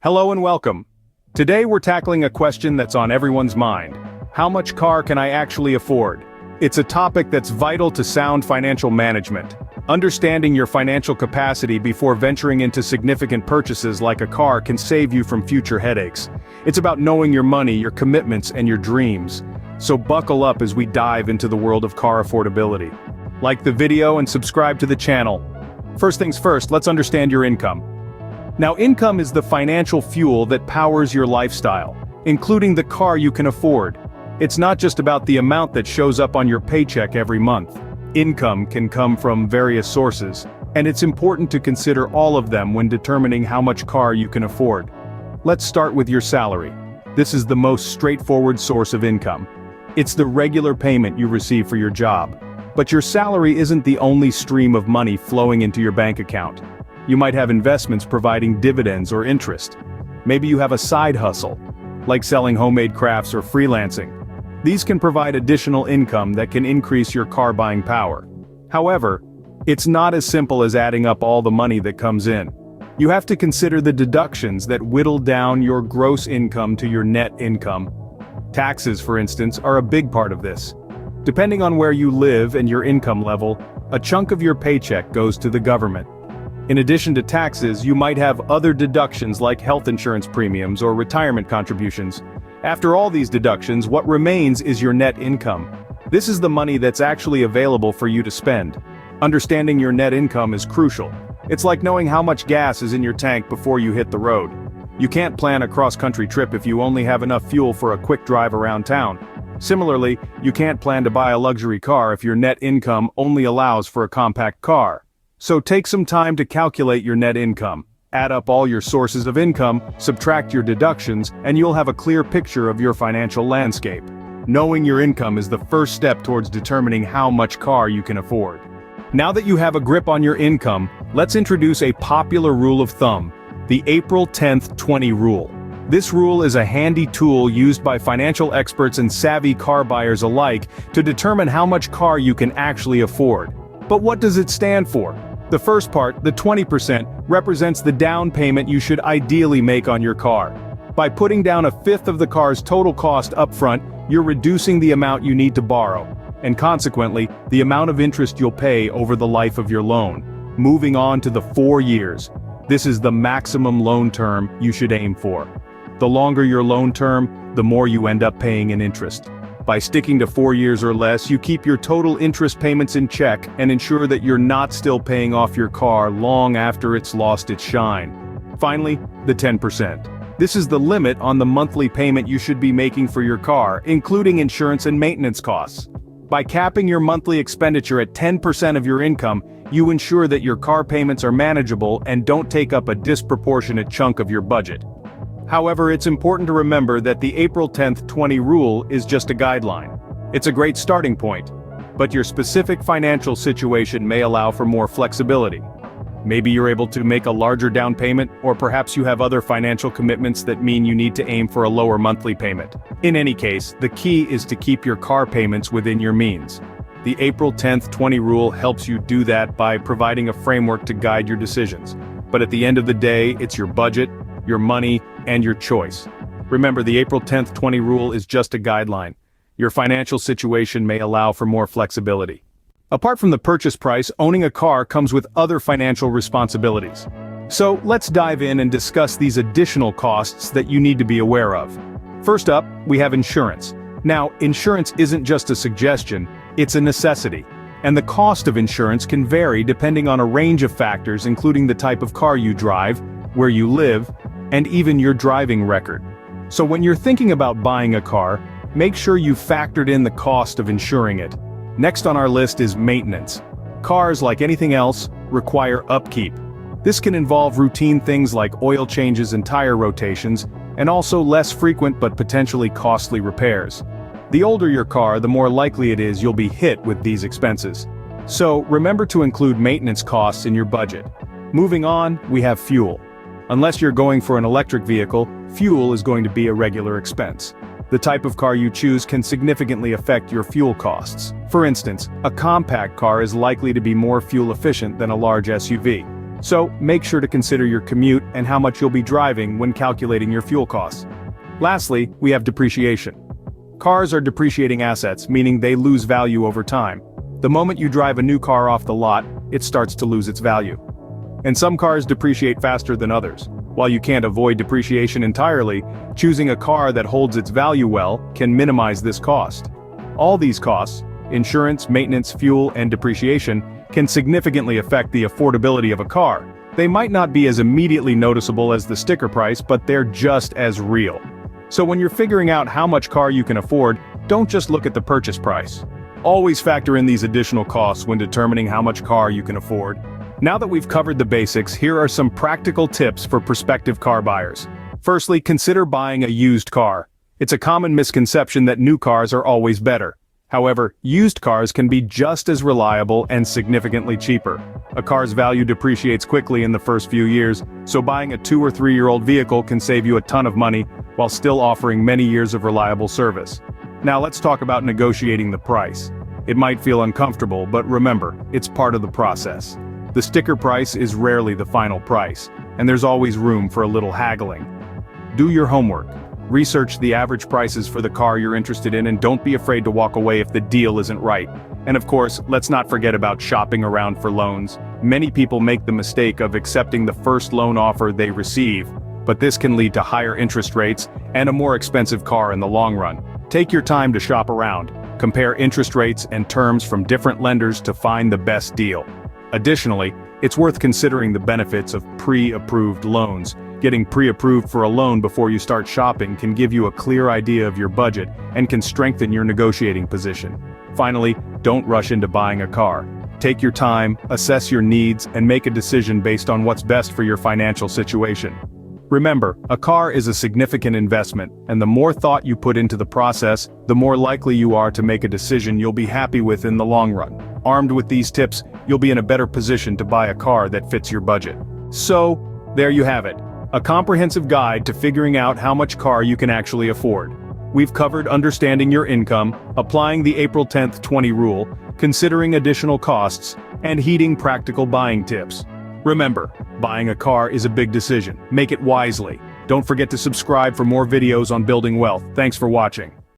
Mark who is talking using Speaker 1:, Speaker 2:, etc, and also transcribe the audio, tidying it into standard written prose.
Speaker 1: Hello and welcome. Today we're tackling a question that's on everyone's mind. How much car can I actually afford? It's a topic that's vital to sound financial management. Understanding your financial capacity before venturing into significant purchases like a car can save you from future headaches. It's about knowing your money, your commitments, and your dreams. So buckle up as we dive into the world of car affordability. Like the video and subscribe to the channel. First things first, let's understand your income. Now, income is the financial fuel that powers your lifestyle, including the car you can afford. It's not just about the amount that shows up on your paycheck every month. Income can come from various sources, and it's important to consider all of them when determining how much car you can afford. Let's start with your salary. This is the most straightforward source of income. It's the regular payment you receive for your job. But your salary isn't the only stream of money flowing into your bank account. You might have investments providing dividends or interest. Maybe you have a side hustle, like selling homemade crafts or freelancing. These can provide additional income that can increase your car buying power. However, it's not as simple as adding up all the money that comes in. You have to consider the deductions that whittle down your gross income to your net income. Taxes, for instance, are a big part of this. Depending on where you live and your income level, a chunk of your paycheck goes to the government. In addition to taxes, you might have other deductions like health insurance premiums or retirement contributions. After all these deductions, what remains is your net income. This is the money that's actually available for you to spend. Understanding your net income is crucial. It's like knowing how much gas is in your tank before you hit the road. You can't plan a cross-country trip if you only have enough fuel for a quick drive around town. Similarly, you can't plan to buy a luxury car if your net income only allows for a compact car. So take some time to calculate your net income. Add up all your sources of income, subtract your deductions, and you'll have a clear picture of your financial landscape. Knowing your income is the first step towards determining how much car you can afford. Now that you have a grip on your income, let's introduce a popular rule of thumb, the April 10th 20 rule. This rule is a handy tool used by financial experts and savvy car buyers alike to determine how much car you can actually afford. But what does it stand for? The first part, the 20%, represents the down payment you should ideally make on your car. By putting down a fifth of the car's total cost upfront, you're reducing the amount you need to borrow, and consequently, the amount of interest you'll pay over the life of your loan. Moving on to the 4 years. This is the maximum loan term you should aim for. The longer your loan term, the more you end up paying in interest. By sticking to 4 years or less, you keep your total interest payments in check and ensure that you're not still paying off your car long after it's lost its shine. Finally, the 10%. This is the limit on the monthly payment you should be making for your car, including insurance and maintenance costs. By capping your monthly expenditure at 10% of your income, you ensure that your car payments are manageable and don't take up a disproportionate chunk of your budget. However, it's important to remember that the April 10th 20 rule is just a guideline. It's a great starting point, but your specific financial situation may allow for more flexibility. Maybe you're able to make a larger down payment, or perhaps you have other financial commitments that mean you need to aim for a lower monthly payment. In any case, the key is to keep your car payments within your means. The April 10th 20 rule helps you do that by providing a framework to guide your decisions. But at the end of the day, it's your budget, your money, and your choice. Remember, the April 10th 20 rule is just a guideline. Your financial situation may allow for more flexibility. Apart from the purchase price, owning a car comes with other financial responsibilities. So let's dive in and discuss these additional costs that you need to be aware of. First up, we have insurance. Now, insurance isn't just a suggestion, it's a necessity. And the cost of insurance can vary depending on a range of factors, including the type of car you drive, where you live, and even your driving record. So when you're thinking about buying a car, make sure you've factored in the cost of insuring it. Next on our list is maintenance. Cars, like anything else, require upkeep. This can involve routine things like oil changes and tire rotations, and also less frequent but potentially costly repairs. The older your car, the more likely it is you'll be hit with these expenses. So remember to include maintenance costs in your budget. Moving on, we have fuel. Unless you're going for an electric vehicle, fuel is going to be a regular expense. The type of car you choose can significantly affect your fuel costs. For instance, a compact car is likely to be more fuel efficient than a large SUV. So, make sure to consider your commute and how much you'll be driving when calculating your fuel costs. Lastly, we have depreciation. Cars are depreciating assets, meaning they lose value over time. The moment you drive a new car off the lot, it starts to lose its value. And some cars depreciate faster than others. While you can't avoid depreciation entirely, choosing a car that holds its value well can minimize this cost. All these costs, insurance, maintenance, fuel, and depreciation, can significantly affect the affordability of a car. They might not be as immediately noticeable as the sticker price, but they're just as real. So when you're figuring out how much car you can afford, don't just look at the purchase price. Always factor in these additional costs when determining how much car you can afford. Now that we've covered the basics, here are some practical tips for prospective car buyers. Firstly, consider buying a used car. It's a common misconception that new cars are always better. However, used cars can be just as reliable and significantly cheaper. A car's value depreciates quickly in the first few years, so buying a 2 or 3-year-old vehicle can save you a ton of money while still offering many years of reliable service. Now let's talk about negotiating the price. It might feel uncomfortable, but remember, it's part of the process. The sticker price is rarely the final price, and there's always room for a little haggling. Do your homework. Research the average prices for the car you're interested in and don't be afraid to walk away if the deal isn't right. And of course, let's not forget about shopping around for loans. Many people make the mistake of accepting the first loan offer they receive, but this can lead to higher interest rates and a more expensive car in the long run. Take your time to shop around. Compare interest rates and terms from different lenders to find the best deal. Additionally, it's worth considering the benefits of pre-approved loans. Getting pre-approved for a loan before you start shopping can give you a clear idea of your budget and can strengthen your negotiating position. Finally, don't rush into buying a car. Take your time, assess your needs, and make a decision based on what's best for your financial situation. Remember, a car is a significant investment, and the more thought you put into the process, the more likely you are to make a decision you'll be happy with in the long run. Armed with these tips, you'll be in a better position to buy a car that fits your budget. So, there you have it. A comprehensive guide to figuring out how much car you can actually afford. We've covered understanding your income, applying the April 10th 20 rule, considering additional costs, and heeding practical buying tips. Remember, buying a car is a big decision. Make it wisely. Don't forget to subscribe for more videos on building wealth. Thanks for watching.